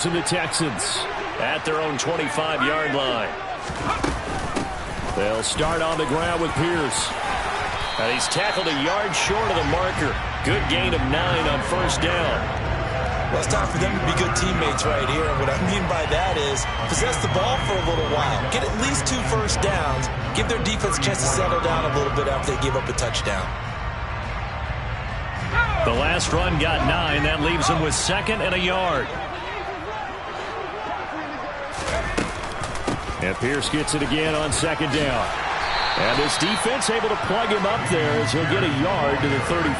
To the Texans at their own 25-yard line. They'll start on the ground with Pierce. And he's tackled a yard short of the marker. Good gain of 9 on first down. Well, it's time for them to be good teammates right here. And what I mean by that is possess the ball for a little while. Get at least 2 first downs. Give their defense a chance to settle down a little bit after they give up a touchdown. The last run got 9. That leaves them with 2nd and a yard. And Pierce gets it again on 2nd down. And this defense able to plug him up there as he'll get a yard to the 35.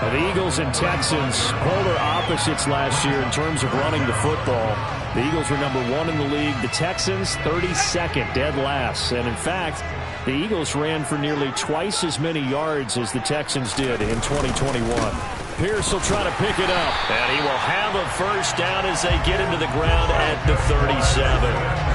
Now the Eagles and Texans, polar opposites last year in terms of running the football. The Eagles were number 1 in the league. The Texans, 32nd, dead last. And in fact, the Eagles ran for nearly twice as many yards as the Texans did in 2021. Pierce will try to pick it up. And he will have a first down as they get into the ground at the 37.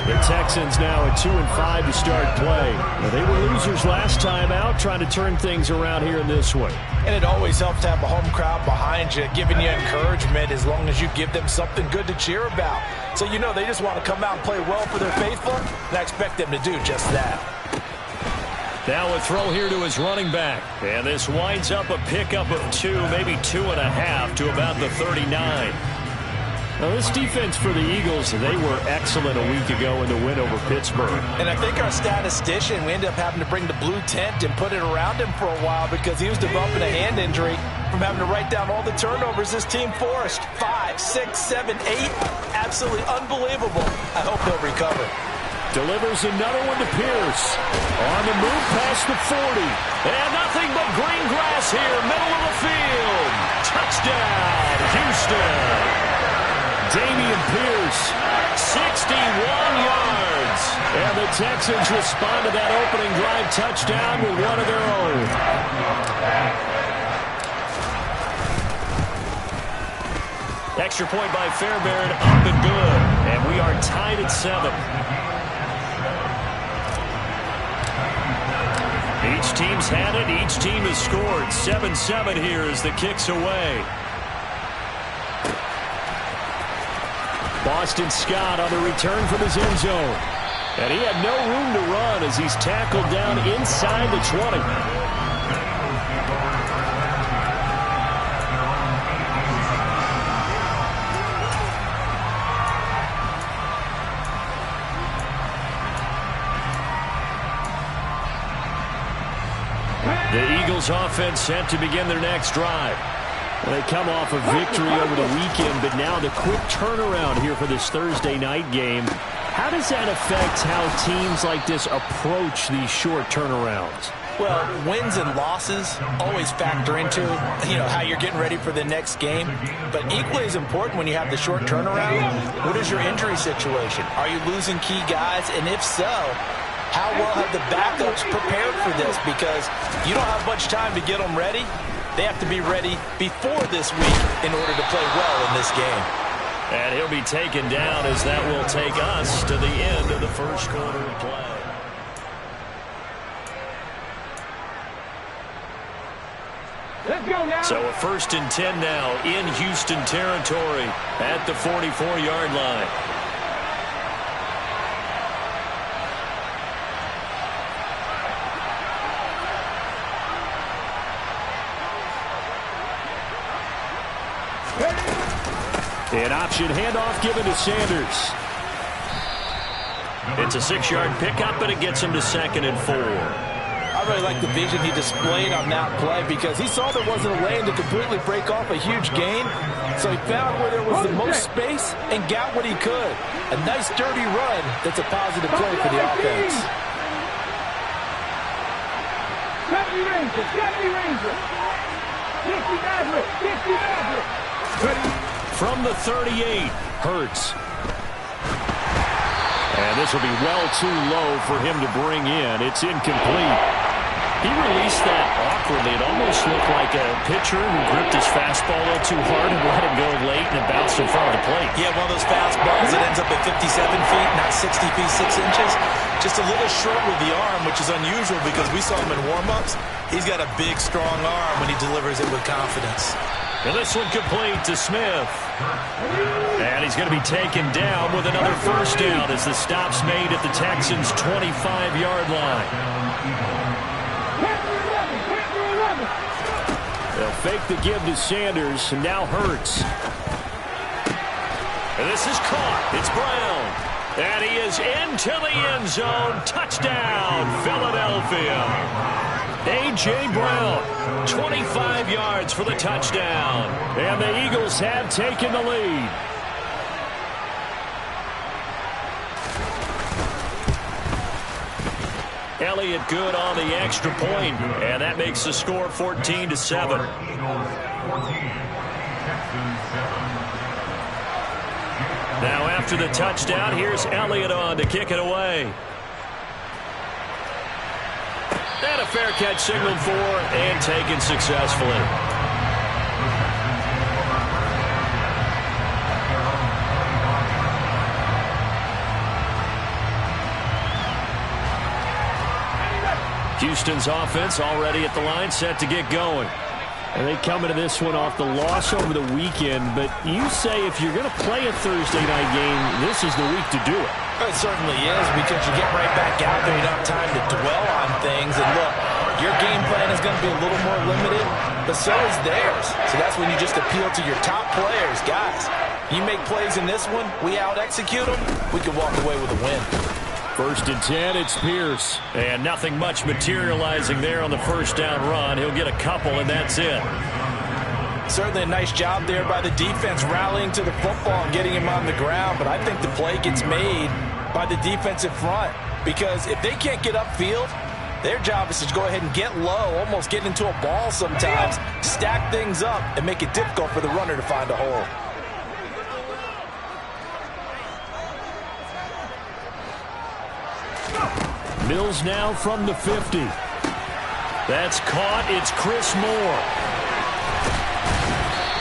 The Texans now at 2-5 to start play. Now, they were losers last time out, trying to turn things around here in this one. And it always helps to have a home crowd behind you, giving you encouragement as long as you give them something good to cheer about. So you know they just want to come out and play well for their faithful, and I expect them to do just that. Now a throw here to his running back. And this winds up a pickup of 2, maybe 2.5 to about the 39. Now, this defense for the Eagles, they were excellent a week ago in the win over Pittsburgh. And I think our statistician, we ended up having to bring the blue tent and put it around him for a while because he was developing a hand injury from having to write down all the turnovers this team forced. 5, 6, 7, 8. Absolutely unbelievable. I hope he'll recover. Delivers another one to Pierce. On the move past the 40. And nothing but green grass here, middle of the field. Touchdown, Houston. Damian Pierce, 61 yards. And the Texans respond to that opening drive touchdown with one of their own. Extra point by Fairbairn, up and good. And we are tied at 7. Each team's had it. Each team has scored. 7-7 here as the kick's away. Boston Scott on the return from his end zone. And he had no room to run as he's tackled down inside the 20. The Eagles offense set to begin their next drive. They come off a victory over the weekend, but now the quick turnaround here for this Thursday night game. How does that affect how teams like this approach these short turnarounds? Well, wins and losses always factor into, how you're getting ready for the next game. But equally as important when you have the short turnaround, what is your injury situation? Are you losing key guys? And if so, how well have the backups prepared for this? Because you don't have much time to get them ready. They have to be ready before this week in order to play well in this game. And he'll be taken down as that will take us to the end of the first quarter of play. Let's go now. So a 1st and 10 now in Houston territory at the 44-yard line. An option handoff given to Sanders. It's a 6-yard pickup, but it gets him to 2nd and 4. I really like the vision he displayed on that play because he saw there wasn't a lane to completely break off a huge gain. So he found where there was the most space and got what he could. A nice, dirty run that's a positive play for the offense. Deputy Ranger, Deputy Ranger. 50 Maverick, 50 Maverick. From the 38, Hurts. And this will be well too low for him to bring in. It's incomplete. He released that awkwardly. It almost looked like a pitcher who gripped his fastball a little too hard and let it go late, and it bounced in front of the plate. Yeah, one of those fastballs that ends up at 57 feet, not 60 feet, 6 inches. Just a little short with the arm, which is unusual because we saw him in warm-ups. He's got a big, strong arm when he delivers it with confidence. And this one complete to Smith. And he's going to be taken down with another first down as the stop's made at the Texans' 25-yard line. They'll fake the give to Sanders, and now Hurts. And this is caught. It's Brown. And he is into the end zone. Touchdown, Philadelphia. A.J. Brown, 25 yards for the touchdown. And the Eagles have taken the lead. Elliott good on the extra point, and that makes the score 14-7. Now after the touchdown, here's Elliott on to kick it away. And a fair catch signaled for and taken successfully. Houston's offense already at the line, set to get going. And they come into this one off the loss over the weekend, but you say if you're going to play a Thursday night game, this is the week to do it. It certainly is, because you get right back out there. You don't have time to dwell on things. And look, your game plan is going to be a little more limited, but so is theirs. So that's when you just appeal to your top players. Guys, you make plays in this one, we out-execute them, we can walk away with a win. 1st and 10, it's Pierce. And nothing much materializing there on the first down run. He'll get a couple, and that's it. Certainly a nice job there by the defense rallying to the football and getting him on the ground. But I think the play gets made by the defensive front, because if they can't get upfield, their job is to go ahead and get low, almost get into a ball sometimes, stack things up, and make it difficult for the runner to find a hole. Mills now from the 50. That's caught. It's Chris Moore.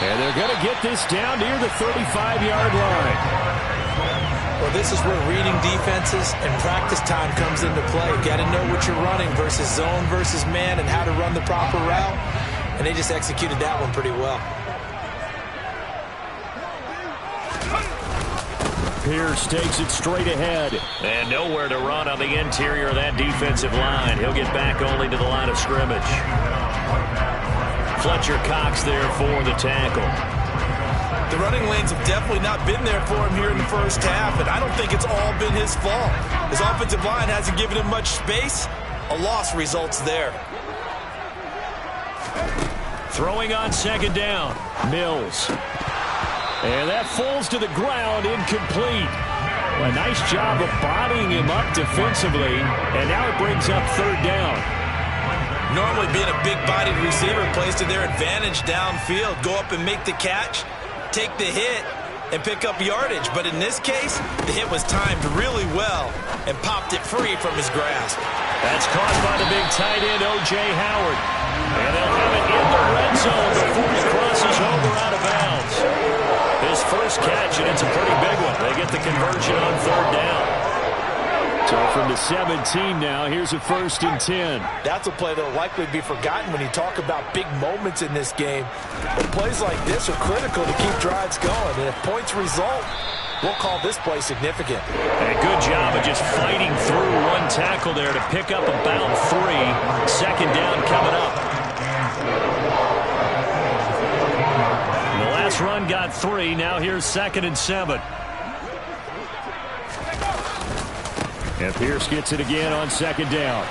And they're going to get this down near the 35-yard line. Well, this is where reading defenses and practice time comes into play. You got to know what you're running versus zone versus man and how to run the proper route. And they just executed that one pretty well. Pierce takes it straight ahead. And nowhere to run on the interior of that defensive line. He'll get back only to the line of scrimmage. Fletcher Cox there for the tackle. The running lanes have definitely not been there for him here in the first half, and I don't think it's all been his fault. His offensive line hasn't given him much space. A loss results there. Throwing on 2nd down. Mills. And that falls to the ground, incomplete. A nice job of bodying him up defensively, and now it brings up 3rd down. Normally being a big-bodied receiver plays to their advantage downfield. Go up and make the catch, take the hit, and pick up yardage. But in this case, the hit was timed really well and popped it free from his grasp. That's caught by the big tight end, O.J. Howard. And they'll have it in the red zone before he crosses over out of bounds. His first catch, and it's a pretty big one. They get the conversion on 3rd down. So from the 17 now, here's a 1st and 10. That's a play that will likely be forgotten when you talk about big moments in this game. But plays like this are critical to keep drives going. And if points result, we'll call this play significant. A good job of just fighting through one tackle there to pick up about 3. 2nd down coming up. The last run got 3. Now here's 2nd and 7. And Pierce gets it again on 2nd down.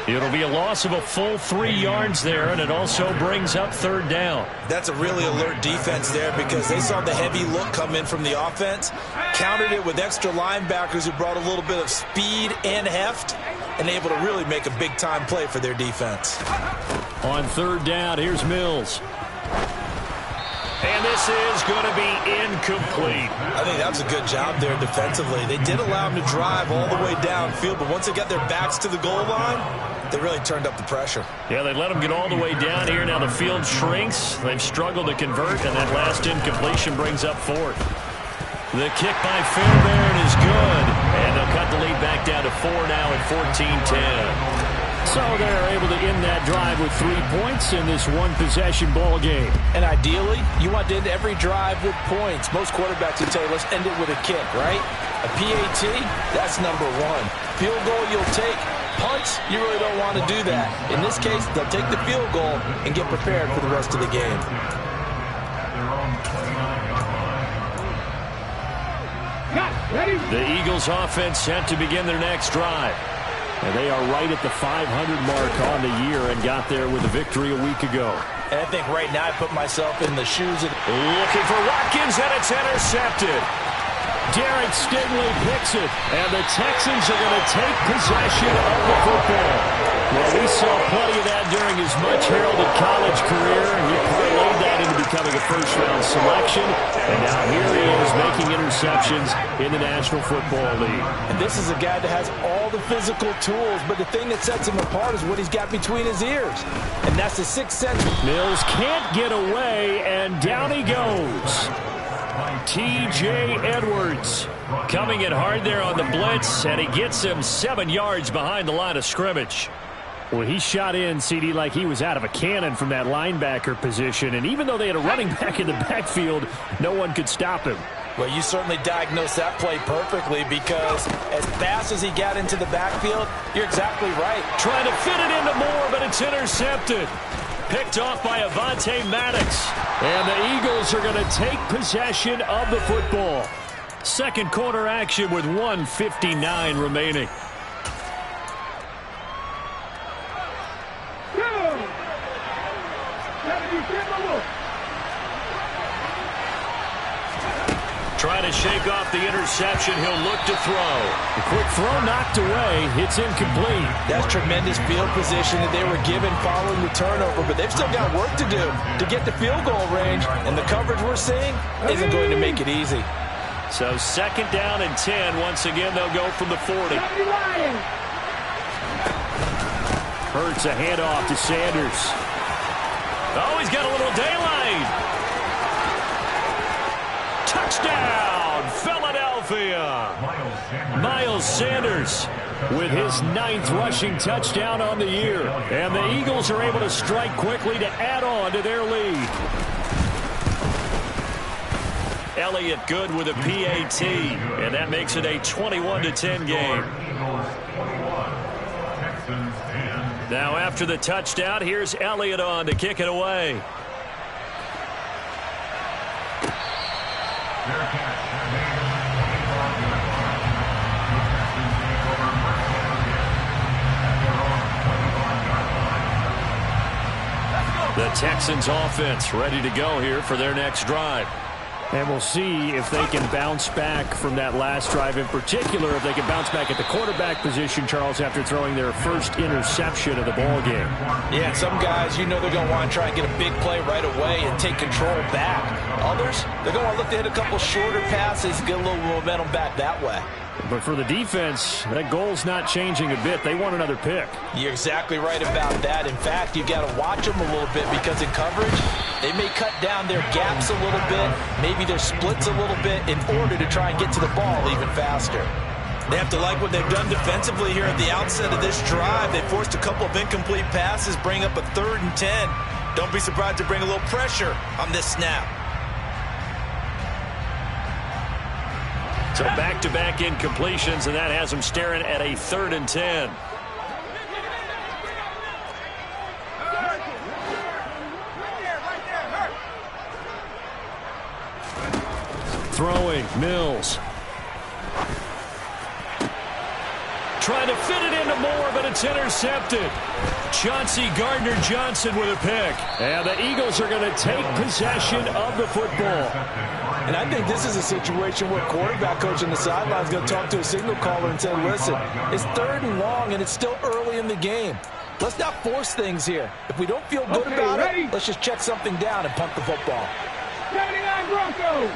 It'll be a loss of a full 3 yards there, and it also brings up 3rd down. That's a really alert defense there, because they saw the heavy look come in from the offense, countered it with extra linebackers who brought a little bit of speed and heft, and able to really make a big-time play for their defense. On 3rd down, here's Mills. And this is going to be incomplete. I think that was a good job there defensively. They did allow him to drive all the way downfield, but once they got their backs to the goal line, They really turned up the pressure. Yeah, they let them get all the way down here. Now the field shrinks. They've struggled to convert, and that last incompletion brings up fourth. The kick by Fairbairn is good, and they'll cut the lead back down to 4 now at 14-10. So they're able to end that drive with 3 points in this one-possession ball game. And ideally, you want to end every drive with points. Most quarterbacks would tell you, let's end it with a kick, right? A PAT, that's number one. Field goal you'll take. Punts, you really don't want to do that. In this case, they'll take the field goal and get prepared for the rest of the game. The Eagles offense set to begin their next drive. And they are right at the 500 mark on the year and got there with a victory a week ago. And I think right now I put myself in the shoes of... Looking for Watkins, and it's intercepted. Derek Stingley picks it, and the Texans are going to take possession of the football. Well, we saw plenty of that during his much-heralded college career, and he parlayed that into becoming a first-round selection. And now here he is making interceptions in the National Football League. And this is a guy that has all the physical tools, but the thing that sets him apart is what he's got between his ears. And that's the sixth sense. Mills can't get away, and down he goes. T.J. Edwards coming in hard there on the blitz, and he gets him 7 yards behind the line of scrimmage. Well, he shot in, CD, like he was out of a cannon from that linebacker position, and even though they had a running back in the backfield, no one could stop him. Well, you certainly diagnosed that play perfectly, because as fast as he got into the backfield, you're exactly right. Trying to fit it into Moore, but it's intercepted. Picked off by Avonte Maddox. And the Eagles are going to take possession of the football. Second quarter action with 1:59 remaining. Trying to shake off the interception. He'll look to throw. The quick throw knocked away. It's incomplete. That's tremendous field position that they were given following the turnover, but they've still got work to do to get the field goal range, and the coverage we're seeing isn't going to make it easy. So second down and 10. Once again, they'll go from the 40. Hurts a handoff to Sanders. Oh, he's got a little daylight. Touchdown, Philadelphia. Miles Sanders with his 9th rushing touchdown on the year. And the Eagles are able to strike quickly to add on to their lead. Elliott good with a PAT, and that makes it a 21-10 game. Now after the touchdown, here's Elliott on to kick it away. The Texans offense ready to go here for their next drive. And we'll see if they can bounce back from that last drive in particular, if they can bounce back at the quarterback position, Charles, after throwing their first interception of the ball game. Yeah, and some guys, you know they're going to want to try and get a big play right away and take control back. Others, they're going to want to look to hit a couple shorter passes, get a little momentum back that way. But for the defense, that goal's not changing a bit. They want another pick. You're exactly right about that. In fact, you've got to watch them a little bit, because in coverage, they may cut down their gaps a little bit, maybe their splits a little bit, in order to try and get to the ball even faster. They have to like what they've done defensively here at the outset of this drive. They forced a couple of incomplete passes, bring up a 3rd and 10. Don't be surprised to bring a little pressure on this snap. So back-to-back incompletions, and that has them staring at a 3rd and 10. Throwing, Mills. Trying to fit it into Moore, but it's intercepted. Chauncey Gardner-Johnson with a pick. And the Eagles are going to take possession of the football. And I think this is a situation where quarterback coach on the sideline is going to talk to a signal caller and say, listen, it's 3rd and long, and it's still early in the game. Let's not force things here. If we don't feel good about it, let's just check something down and punt the football. 79 Broncos.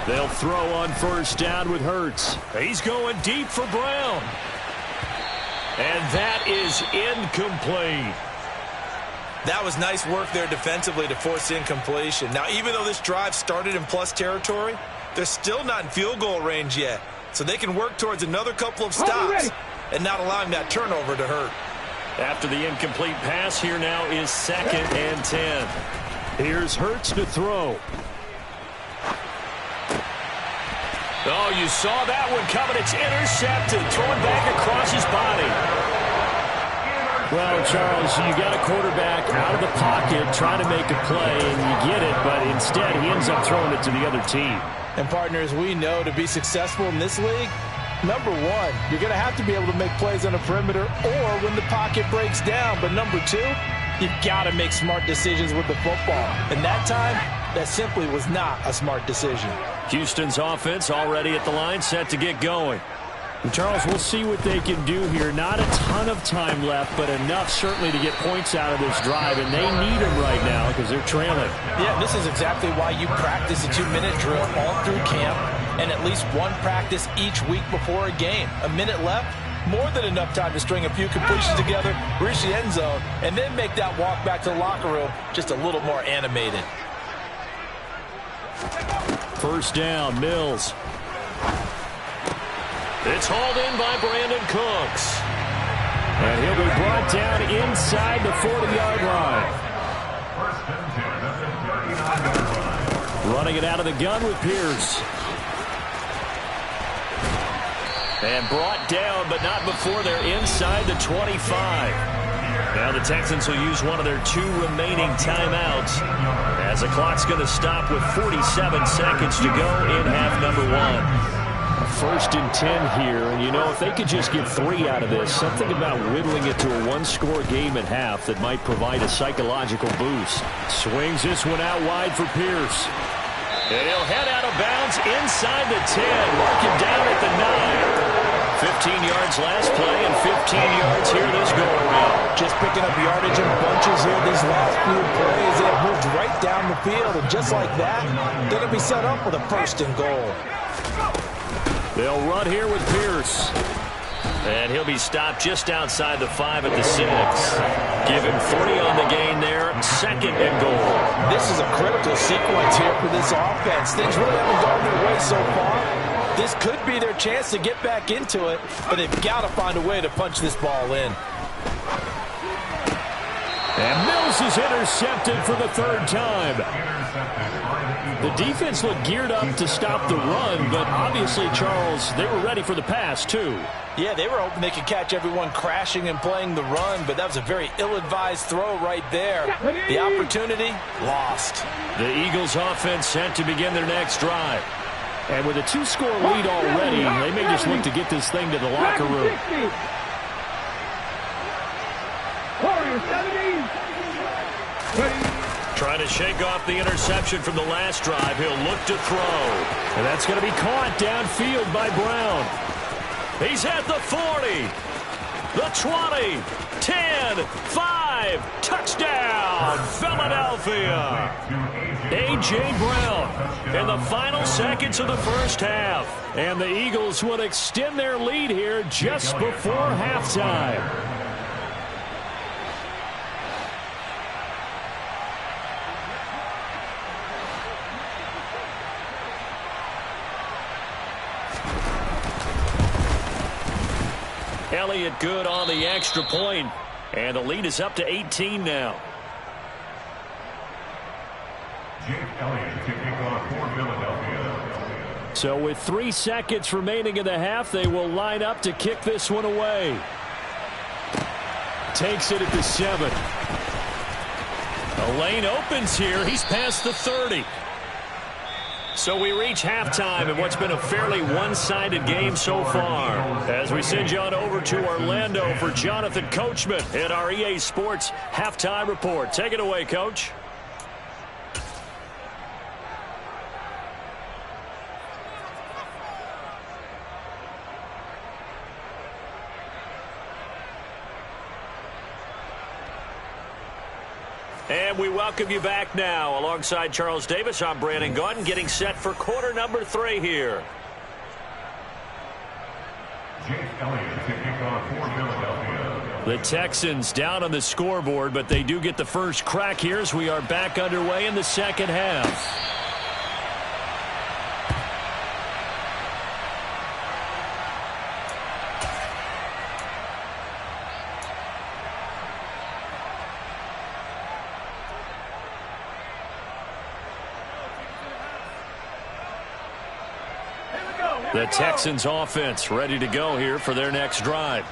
They'll throw on first down with Hurts. He's going deep for Brown. And that is incomplete. That was nice work there defensively to force incompletion. Now, even though this drive started in plus territory, they're still not in field goal range yet. So they can work towards another couple of stops and not allowing that turnover to hurt. After the incomplete pass, here now is 2nd and 10. Here's Hurts to throw. Oh, you saw that one coming. It's intercepted, thrown back across his body. Well, Charles, you got a quarterback out of the pocket trying to make a play, and you get it, but instead he ends up throwing it to the other team. And, partners, we know to be successful in this league, number one, you're going to have to be able to make plays on the perimeter or when the pocket breaks down. But number two, you've got to make smart decisions with the football. And that time, that simply was not a smart decision. Houston's offense already at the line, set to get going. And Charles, we'll see what they can do here. Not a ton of time left, but enough certainly to get points out of this drive, and they need them right now because they're trailing. Yeah, this is exactly why you practice a 2-minute drill all through camp and at least one practice each week before a game. A minute left, more than enough time to string a few completions together, reach the end zone, and then make that walk back to the locker room just a little more animated. First down, Mills. It's hauled in by Brandon Cooks. And he'll be brought down inside the 40-yard line. Running it out of the gun with Pierce. And brought down, but not before they're inside the 25. Now the Texans will use one of their 2 remaining timeouts as the clock's going to stop with 47 seconds to go in half number 1. 1st and 10 here, and you know, if they could just get 3 out of this, something about whittling it to a 1-score game at half that might provide a psychological boost. Swings this one out wide for Pierce. And he'll head out of bounds inside the 10, mark him down at the 9. 15 yards last play and 15 yards here this go-around. Just picking up yardage in bunches here these last few plays. They have moved right down the field, and just like that, they're going to be set up with a 1st and goal. They'll run here with Pierce. And he'll be stopped just outside the 5 at the 6. Give him 3 on the gain there. 2nd and goal. This is a critical sequence here for this offense. Things really haven't gone their way so far. This could be their chance to get back into it, but they've got to find a way to punch this ball in. And Mills is intercepted for the 3rd time. The defense looked geared up to stop the run, but obviously, Charles, they were ready for the pass, too. Yeah, they were hoping they could catch everyone crashing and playing the run, but that was a very ill-advised throw right there. The opportunity, lost. The Eagles offense set to begin their next drive. And with a 2-score lead already, they may just look to get this thing to the locker room. Trying to shake off the interception from the last drive. He'll look to throw. And that's going to be caught downfield by Brown. He's at the 40, the 20, 10, 5, touchdown, Philadelphia. A.J. Brown in the final seconds of the 1st half. And the Eagles would extend their lead here just before halftime. Elliott good on the extra point, and the lead is up to 18 now. So with 3 seconds remaining in the half, they will line up to kick this one away. Takes it at the 7. The lane opens here. He's past the 30. So we reach halftime in what's been a fairly one-sided game so far. As we send you on over to Orlando for Jonathan Coachman at our EA Sports Halftime Report. Take it away, Coach. And we welcome you back now. Alongside Charles Davis, I'm Brandon Gaudin, getting set for quarter number 3 here. Jake Elliott to kick off for Philadelphia. The Texans down on the scoreboard, but they do get the first crack here as we are back underway in the second half. The Texans offense ready to go here for their next drive.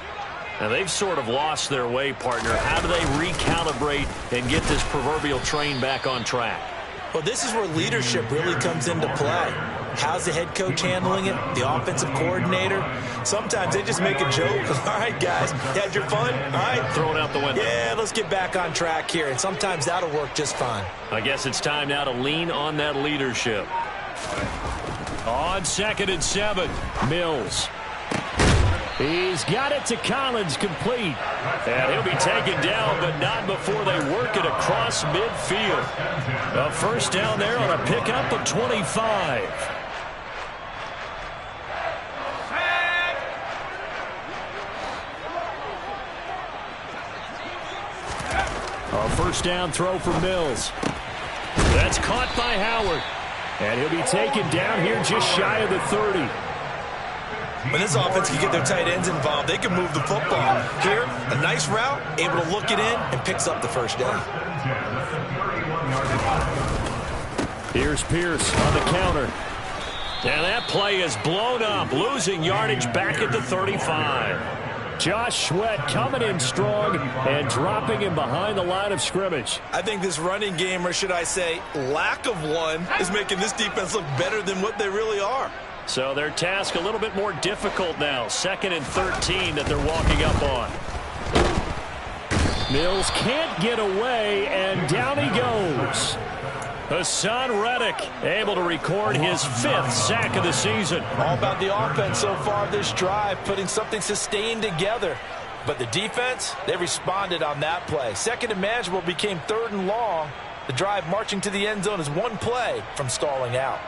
Now, they've sort of lost their way, partner. How do they recalibrate and get this proverbial train back on track? Well, this is where leadership really comes into play. How's the head coach handling it? The offensive coordinator? Sometimes they just make a joke. All right, guys, you had your fun? All right. Throw it out the window. Yeah, let's get back on track here. And sometimes that'll work just fine. I guess it's time now to lean on that leadership. On 2nd and 7, Mills. He's got it to Collins, complete. And he'll be taken down, but not before they work it across midfield. A first down there on a pickup of 25. A first down throw for Mills. That's caught by Howard. And he'll be taken down here just shy of the 30. When this offense can get their tight ends involved, they can move the football. Here, a nice route, able to look it in, and picks up the first down. Here's Pierce on the counter. And that play is blown up, losing yardage back at the 35. Josh Sweat coming in strong and dropping him behind the line of scrimmage. I think this running game, or should I say lack of one, is making this defense look better than what they really are. So their task a little bit more difficult now. 2nd and 13 that they're walking up on. Mills can't get away, and down he goes. Hassan Reddick able to record his 5th sack of the season. All about the offense so far this drive, putting something sustained together. But the defense, they responded on that play. 2nd and manageable became 3rd and long. The drive marching to the end zone is one play from stalling out.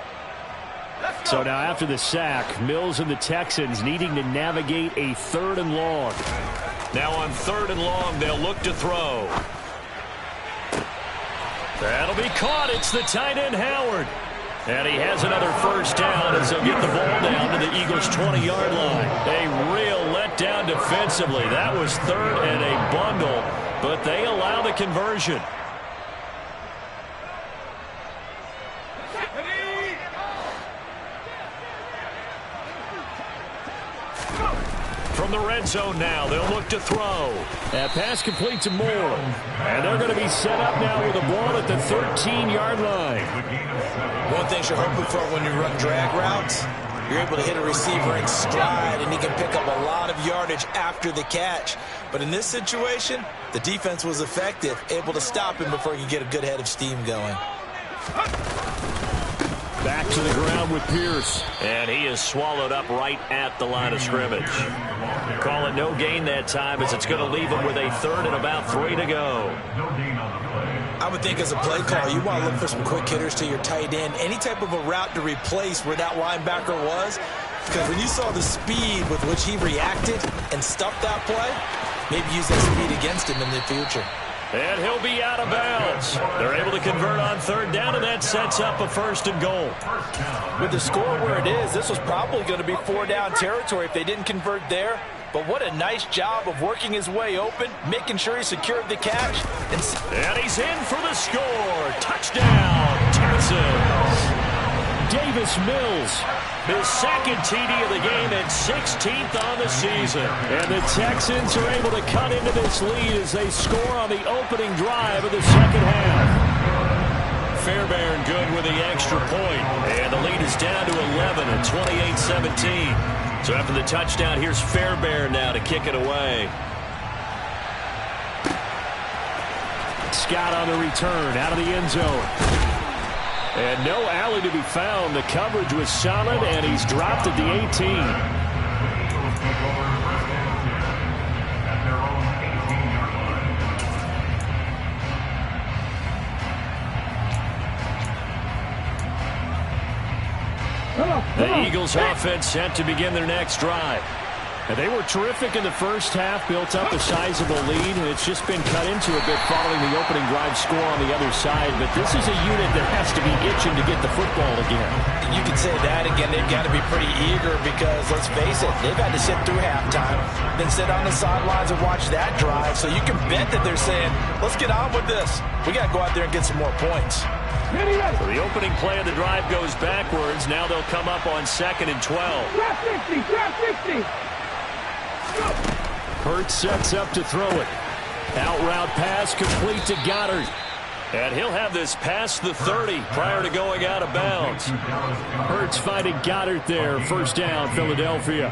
So now after the sack, Mills and the Texans needing to navigate a 3rd and long. Now on 3rd and long, they'll look to throw. That'll be caught. It's the tight end, Howard. And he has another first down as they'll get the ball down to the Eagles' 20-yard line. A real letdown defensively. That was 3rd and a bundle, but they allow the conversion. From the red zone now, they'll look to throw. That pass complete to Moore. And they're going to be set up now with the ball at the 13-yard line. One thing you're hoping for when you run drag routes, you're able to hit a receiver in stride, and he can pick up a lot of yardage after the catch. But in this situation, the defense was effective, able to stop him before he could get a good head of steam going. Back to the ground with Pierce. And he is swallowed up right at the line of scrimmage. Call it no gain that time as it's going to leave him with a 3rd and about 3 to go. I would think as a play caller, you want to look for some quick hitters to your tight end. Any type of a route to replace where that linebacker was. Because when you saw the speed with which he reacted and stuffed that play, maybe use that speed against him in the future. And he'll be out of bounds. They're able to convert on 3rd down, and that sets up a 1st and goal. With the score where it is, this was probably going to be 4-down territory if they didn't convert there. But what a nice job of working his way open, making sure he secured the catch. And he's in for the score. Touchdown, Texans. Davis Mills, his 2nd TD of the game and 16th on the season. And the Texans are able to cut into this lead as they score on the opening drive of the second half. Fairbairn good with the extra point. And the lead is down to 11 at 28-17. So after the touchdown, here's Fairbairn now to kick it away. Scott on the return out of the end zone. And no alley to be found. The coverage was solid, and he's dropped at the 18. The Eagles offense set to begin their next drive. And they were terrific in the first half, built up a sizable lead, and it's just been cut into a bit following the opening drive score on the other side. But this is a unit that has to be itching to get the football again. You can say that again. They've got to be pretty eager because, let's face it, they've had to sit through halftime, then sit on the sidelines and watch that drive. So you can bet that they're saying, let's get on with this. We got to go out there and get some more points. So the opening play of the drive goes backwards. Now they'll come up on 2nd and 12. Drop 60, drop 60. Hurts sets up to throw it. Out route pass complete to Goddard. And he'll have this past the 30 prior to going out of bounds. Hurts finding Goddard there. First down, Philadelphia.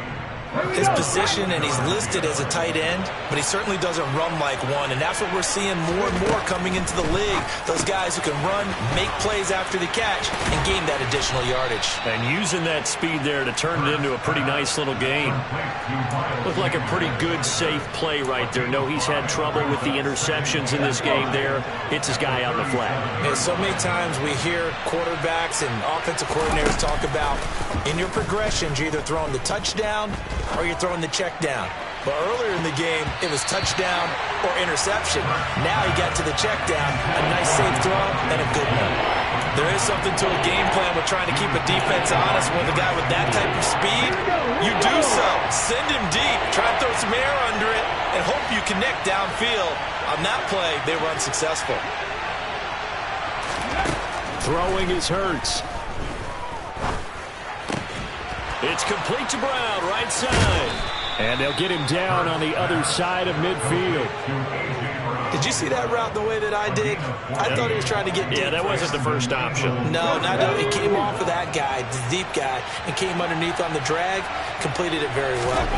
His position, and he's listed as a tight end, but he certainly doesn't run like one, and that's what we're seeing more and more coming into the league. Those guys who can run, make plays after the catch, and gain that additional yardage. And using that speed there to turn it into a pretty nice little gain. Looked like a pretty good, safe play right there. No, he's had trouble with the interceptions in this game there. Hits his guy out in the flat. And so many times we hear quarterbacks and offensive coordinators talk about, in your progressions, you're either throwing the touchdown or you're throwing the check down. But earlier in the game, it was touchdown or interception. Now he got to the check down, a nice safe throw, and a good one. There is something to a game plan with trying to keep a defense honest with a guy with that type of speed. You do so. Send him deep. Try and throw some air under it and hope you connect downfield. On that play, they were unsuccessful. Throwing is Hurts. It's complete to Brown, right side. And they'll get him down on the other side of midfield. Did you see that route the way that I did? I thought he was trying to get deep. Yeah, that wasn't the first option. No, not that. It came off of that guy, the deep guy, and came underneath on the drag. Completed it very well.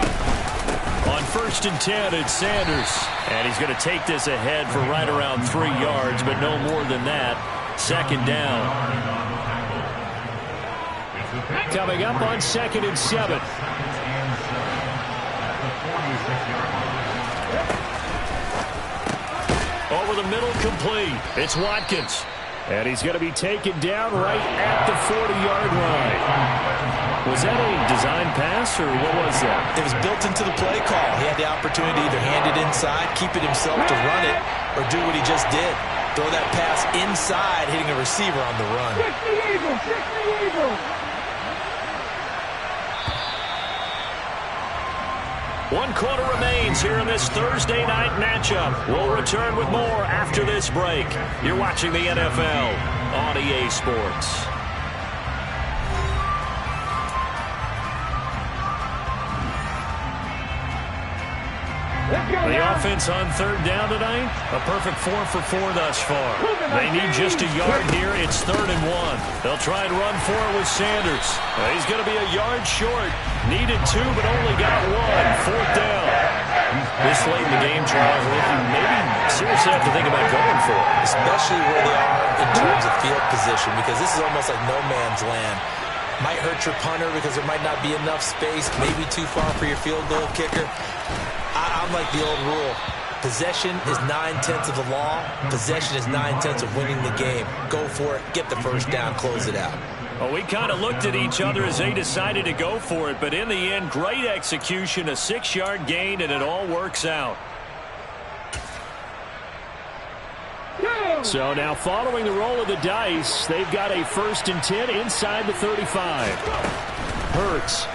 On 1st and 10, it's Sanders. And he's going to take this ahead for right around 3 yards, but no more than that. 2nd down. Coming up on 2nd and 7. Over the middle, complete. It's Watkins. And he's going to be taken down right at the 40-yard line. Was that a design pass, or what was that? It was built into the play call. He had the opportunity to either hand it inside, keep it himself to run it, or do what he just did. Throw that pass inside, hitting a receiver on the run. 60 Eagles, 60 Eagles. 1 quarter remains here in this Thursday night matchup. We'll return with more after this break. You're watching the NFL on EA Sports. The offense on 3rd down tonight, a perfect 4 for 4 thus far. They need just a yard here. It's 3rd and 1. They'll try and run for it with Sanders. He's going to be a yard short. Needed 2, but only got 1. 4th down. This late in the game, Charles, you maybe seriously have to think about going for it. Especially where they are in terms of field position, because this is almost like no man's land. Might hurt your punter because there might not be enough space, maybe too far for your field goal kicker. I'm like the old rule. Possession is 9/10 of the law. Possession is 9/10 of winning the game. Go for it. Get the first down. Close it out. Well, we kind of looked at each other as they decided to go for it, but in the end, great execution, a 6-yard gain, and it all works out. So now following the roll of the dice, they've got a 1st and 10 inside the 35. Hurts.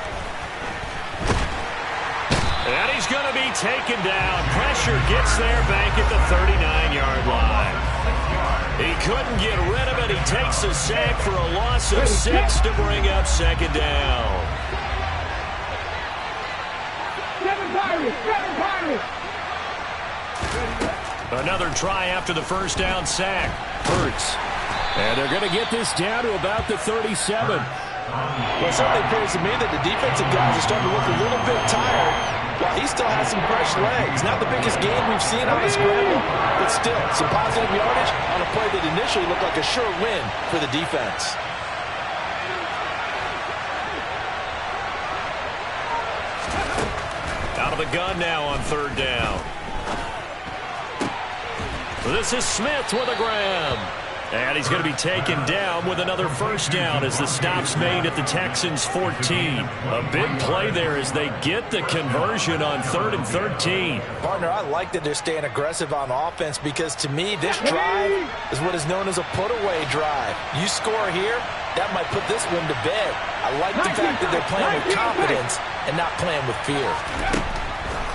And he's going to be taken down. Pressure gets there back at the 39-yard line. He couldn't get rid of it. He takes a sack for a loss of 6 to bring up 2nd down. 7 Pirates, 7 Pirates. Another try after the first down sack. Hurts. And they're going to get this down to about the 37. Well, it certainly appears to me that the defensive guys are starting to look a little bit tired, while he still has some fresh legs. Not the biggest game we've seen on the scramble, but still, some positive yardage on a play that initially looked like a sure win for the defense. Out of the gun now on 3rd down. This is Smith with a grab. And he's going to be taken down with another first down as the stop's made at the Texans' 14. A big play there as they get the conversion on 3rd and 13. Partner, I like that they're staying aggressive on offense because to me, this drive is what is known as a put-away drive. You score here, that might put this one to bed. I like the fact that they're playing with confidence and not playing with fear.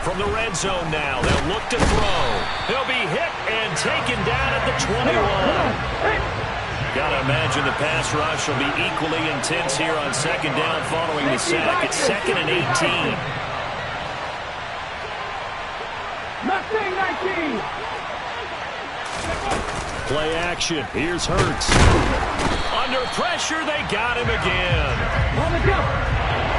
From the red zone now, they'll look to throw. He'll be hit and taken down at the 21. Gotta imagine the pass rush will be equally intense here on 2nd down following the sack. It's 2nd and 18. Mustang 19. Play action. Here's Hurts. Under pressure, they got him again. On the jump.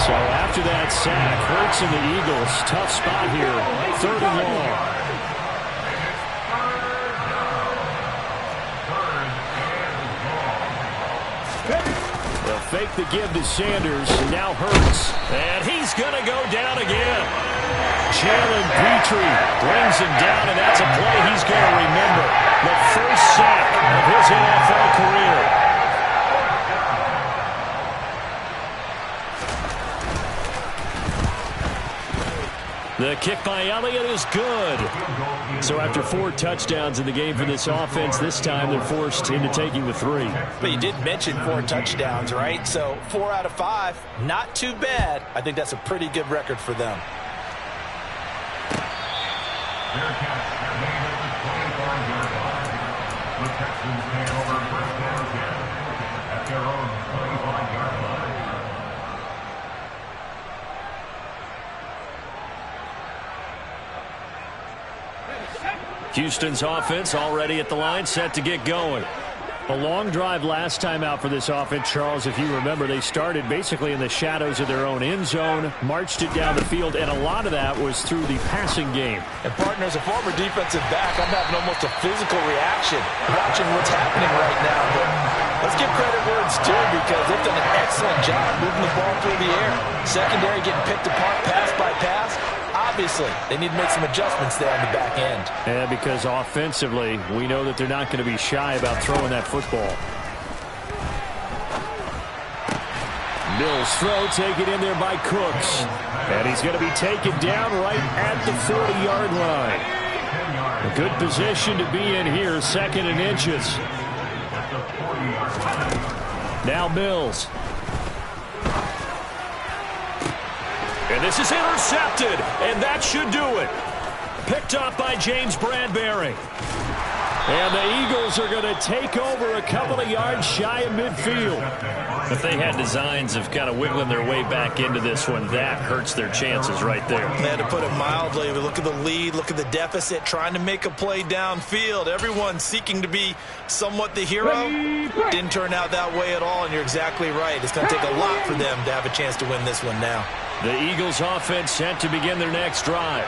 So after that sack, Hurts and the Eagles, tough spot here, 3rd and long. They'll fake the give to Sanders, and now Hurts. And he's going to go down again. Jalen Petrie brings him down, and that's a play he's going to remember. The first sack of his NFL career. The kick by Elliott is good. So after 4 touchdowns in the game for this offense, this time they're forced into taking the 3. But you did mention 4 touchdowns, right? So 4 out of 5, not too bad. I think that's a pretty good record for them. The Texans take over first down at their own 25-yard line. Houston's offense already at the line, set to get going. A long drive last time out for this offense, Charles. If you remember, they started basically in the shadows of their own end zone, marched it down the field, and a lot of that was through the passing game. And partner, as a former defensive back, I'm having almost a physical reaction watching what's happening right now. But let's give credit where it's due because they've done an excellent job moving the ball through the air. Secondary getting picked apart pass by pass. Obviously, they need to make some adjustments there on the back end. Yeah, because offensively, we know that they're not going to be shy about throwing that football. Mills throw taken in there by Cooks. And he's going to be taken down right at the 40-yard line. A good position to be in here, 2nd and inches. Now Mills. And this is intercepted, and that should do it. Picked up by James Bradbury. And the Eagles are going to take over a couple of yards shy of midfield. If they had designs of kind of wiggling their way back into this one, that hurts their chances right there. They had to put it mildly. Look at the lead, look at the deficit, trying to make a play downfield. Everyone seeking to be somewhat the hero. Didn't turn out that way at all, and you're exactly right. It's going to take a lot for them to have a chance to win this one now. The Eagles offense set to begin their next drive.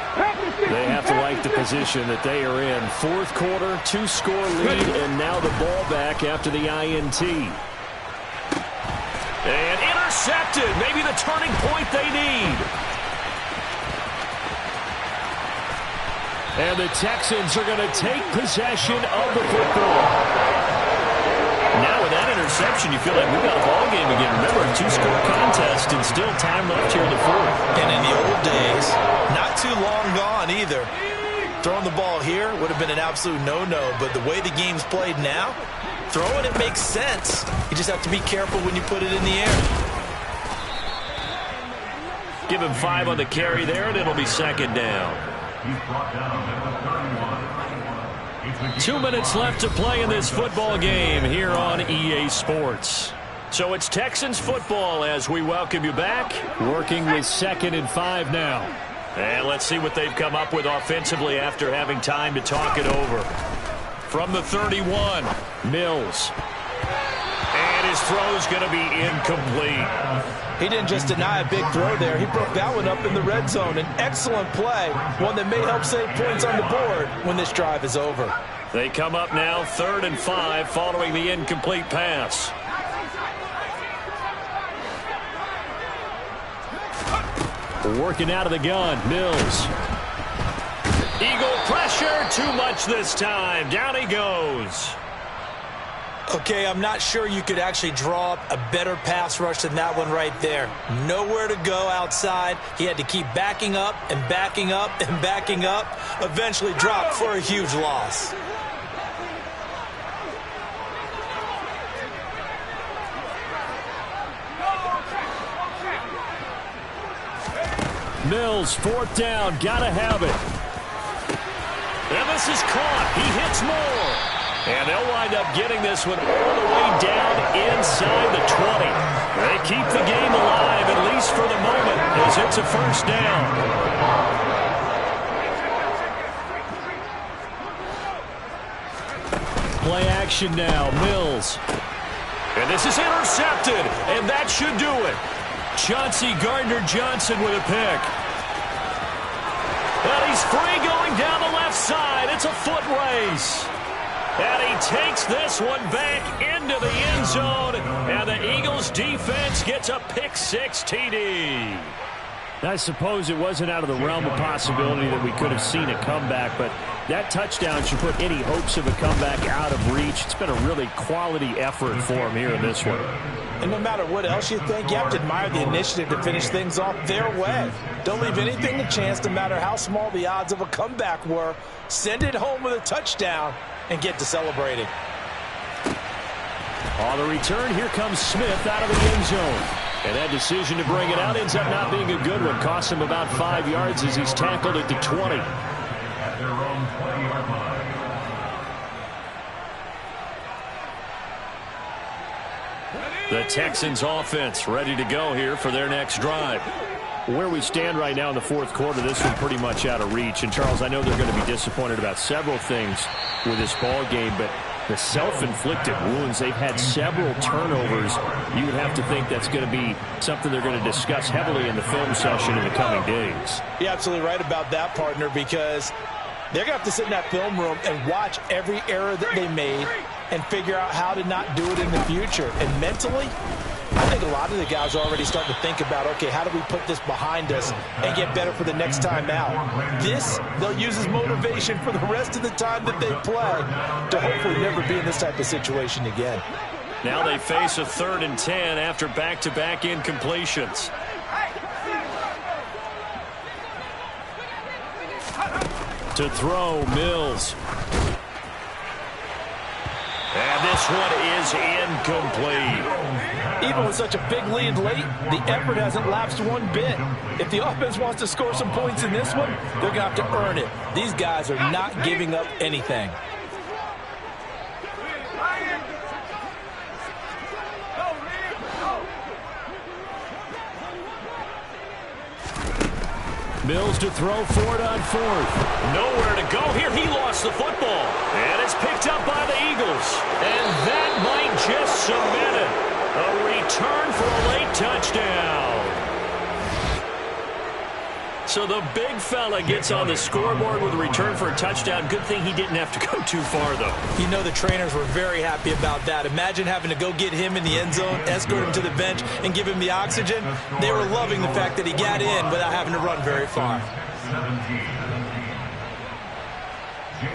They have to like the position that they are in. 4th quarter, 2-score lead, and now the ball back after the INT. And intercepted. Maybe the turning point they need. And the Texans are going to take possession of the football. Now with that interception, you feel like we got a ball game again. Remember, a 2-score contest and still time left here in the 4th. And in the old days, not too long gone either. Throwing the ball here would have been an absolute no-no, but the way the game's played now, throwing it makes sense. You just have to be careful when you put it in the air. Give him 5 on the carry there, and it'll be 2nd down. He's brought down at the 31. 2 minutes left to play in this football game here on EA Sports. So it's Texans football as we welcome you back. Working with 2nd and 5 now. And let's see what they've come up with offensively after having time to talk it over. From the 31, Mills. And his throw's going to be incomplete. He didn't just deny a big throw there. He broke that one up in the red zone. An excellent play, one that may help save points on the board when this drive is over. They come up now 3rd and 5 following the incomplete pass. Working out of the gun, Mills. Eagle pressure, too much this time. Down he goes. Okay, I'm not sure you could actually draw up a better pass rush than that one right there. Nowhere to go outside. He had to keep backing up and backing up and backing up. Eventually dropped for a huge loss. Mills, fourth down, gotta have it. And this is caught. He hits more. And they'll wind up getting this one all the way down inside the 20. They keep the game alive, at least for the moment, as it's a first down. Play action now, Mills. And this is intercepted, and that should do it. Chauncey Gardner-Johnson with a pick. And he's free going down the left side. It's a foot race. And he takes this one back into the end zone. And the Eagles defense gets a pick-six TD. I suppose it wasn't out of the realm of possibility that we could have seen a comeback, but that touchdown should put any hopes of a comeback out of reach. It's been a really quality effort for him here in this one. And no matter what else you think, you have to admire the initiative to finish things off their way. Don't leave anything to chance, no matter how small the odds of a comeback were. Send it home with a touchdown and get to celebrating. On the return, here comes Smith out of the end zone. And that decision to bring it out ends up not being a good one. Costs him about 5 yards as he's tackled at the 20. At their own 20-yard line. The Texans offense ready to go here for their next drive. Where we stand right now in the fourth quarter, this one pretty much out of reach. And, Charles, I know they're going to be disappointed about several things with this ball game, but the self-inflicted wounds, they've had several turnovers. You would have to think that's going to be something they're going to discuss heavily in the film session in the coming days. You're absolutely right about that, partner, because they're going to have to sit in that film room and watch every error that they made and figure out how to not do it in the future. And mentally, I think a lot of the guys are already starting to think about, okay, how do we put this behind us and get better for the next time out? This, they'll use as motivation for the rest of the time that they play to hopefully never be in this type of situation again. Now they face a 3rd and 10 after back-to-back incompletions. To throw, Mills. And this one is incomplete. Even with such a big lead late, the effort hasn't lapsed one bit. If the offense wants to score some points in this one, they're going to have to earn it. These guys are not giving up anything. Mills to throw for it on 4th. Nowhere to go here. He lost the football. And it's picked up by the Eagles. And that might just cement it. A return for a late touchdown. So the big fella gets on the scoreboard with a return for a touchdown. Good thing he didn't have to go too far, though. You know the trainers were very happy about that. Imagine having to go get him in the end zone, escort him to the bench, and give him the oxygen. They were loving the fact that he got in without having to run very far.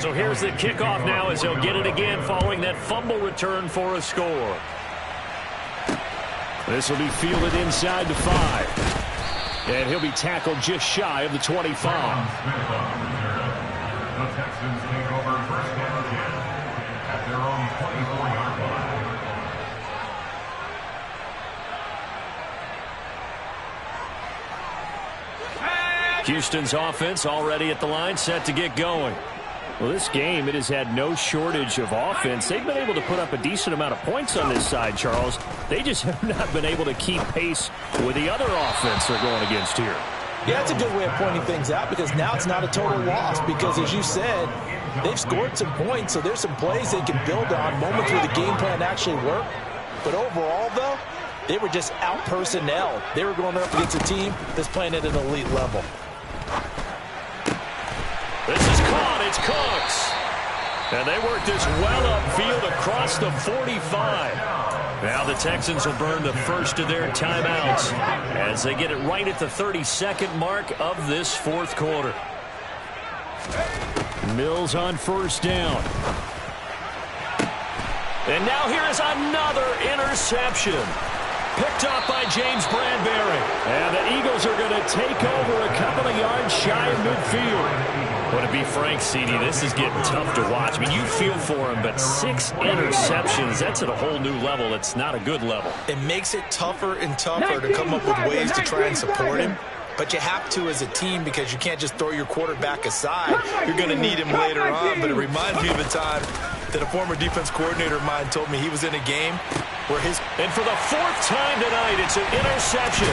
So here's the kickoff now as he'll get it again following that fumble return for a score. This will be fielded inside the 5. And he'll be tackled just shy of the 25. The Texans take over 1st and 10 at their own 24-yard line. Houston's offense already at the line, set to get going. Well, this game, it has had no shortage of offense. They've been able to put up a decent amount of points on this side, Charles. They just have not been able to keep pace with the other offense they're going against here. Yeah, that's a good way of pointing things out because now it's not a total loss because, as you said, they've scored some points, so there's some plays they can build on, moments where the game plan actually worked. But overall, though, they were just out-personnel. They were going up against a team that's playing at an elite level. This is caught. It's Cooks. And they work this well upfield across the 45. Now the Texans will burn the first of their timeouts as they get it right at the 32nd mark of this fourth quarter. Mills on 1st down. And now here is another interception. Picked up by James Bradbury. And the Eagles are going to take over a couple of yards shy of midfield. Well, to be frank, CD, this is getting tough to watch. I mean, you feel for him, but 6 interceptions, that's at a whole new level. It's not a good level. It makes it tougher and tougher to come up with ways to try and support him. But you have to as a team because you can't just throw your quarterback aside. You're going to need him later on. But it reminds me of a time that a former defense coordinator of mine told me he was in a game where his... And for the 4th time tonight, it's an interception.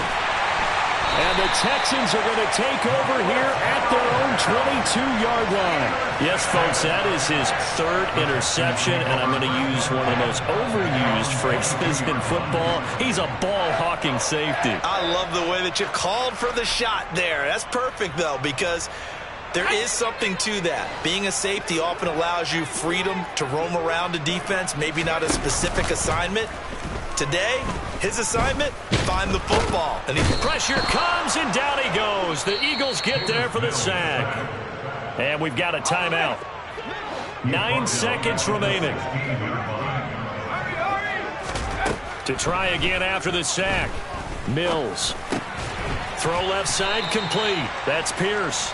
And the Texans are going to take over here at their own 22-yard line. Yes, folks, that is his 3rd interception, and I'm going to use one of the most overused phrases in football. He's a ball-hawking safety. I love the way that you called for the shot there. That's perfect, though, because there is something to that. Being a safety often allows you freedom to roam around the defense, maybe not a specific assignment. Today, his assignment, find the football. And pressure comes, and down he goes. The Eagles get there for the sack. And we've got a timeout. 9 seconds remaining. To try again after the sack. Mills. Throw left side complete. That's Pierce.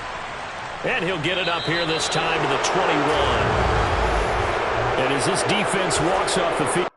And he'll get it up here this time to the 21. And as this defense walks off the field.